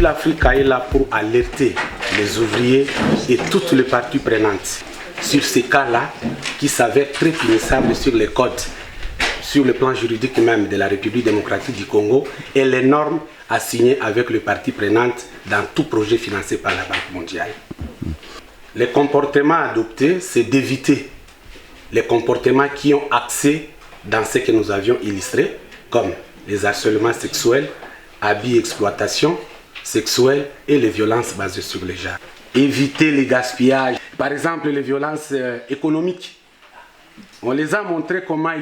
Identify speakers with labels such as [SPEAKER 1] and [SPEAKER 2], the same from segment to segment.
[SPEAKER 1] l'Africa est là pour alerter les ouvriers et toutes les parties prenantes sur ces cas-là qui s'avèrent très punissables sur les codes, sur le plan juridique même de la République démocratique du Congo et les normes assignées avec les parties prenantes dans tout projet financé par la Banque mondiale. Les comportements adoptés, c'est d'éviter les comportements qui ont accès dans ce que nous avions illustré, comme les harcèlements sexuels, abus, exploitation sexuelle et les violences basées sur le genre. Éviter les gaspillages, par exemple les violences économiques. On les a montré comment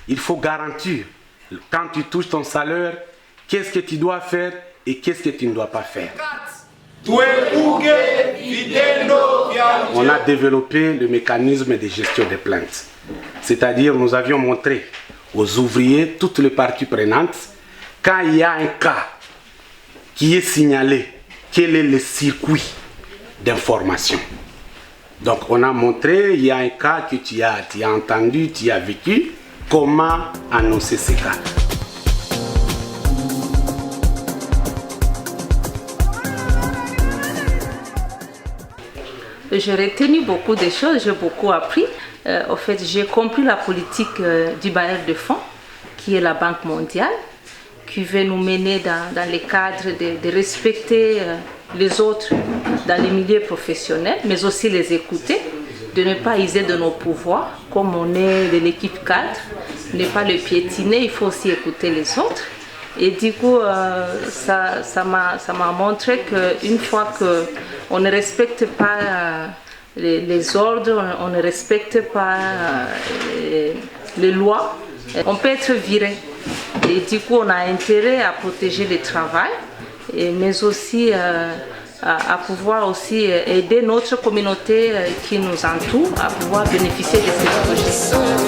[SPEAKER 1] il faut garantir, quand tu touches ton salaire, qu'est-ce que tu dois faire et qu'est-ce que tu ne dois pas faire. On a développé le mécanisme de gestion des plaintes. C'est-à-dire, nous avions montré aux ouvriers, toutes les parties prenantes, quand il y a un cas qui est signalé, quel est le circuit d'information. Donc, on a montré, il y a un cas que tu as entendu, tu as vécu, comment annoncer ces cas.
[SPEAKER 2] J'ai retenu beaucoup de choses, j'ai beaucoup appris. En fait, j'ai compris la politique du bailleur de fonds, qui est la Banque mondiale, qui veut nous mener dans le cadre de respecter les autres dans les milieux professionnels, mais aussi les écouter, de ne pas user de nos pouvoirs, comme on est de l'équipe cadre, ne pas le piétiner, il faut aussi écouter les autres. Et du coup, ça m'a montré qu'une fois qu'on ne respecte pas les ordres, on ne respecte pas les lois, on peut être viré. Et du coup, on a intérêt à protéger le travail, mais aussi à pouvoir aussi aider notre communauté qui nous entoure à pouvoir bénéficier de ces projets.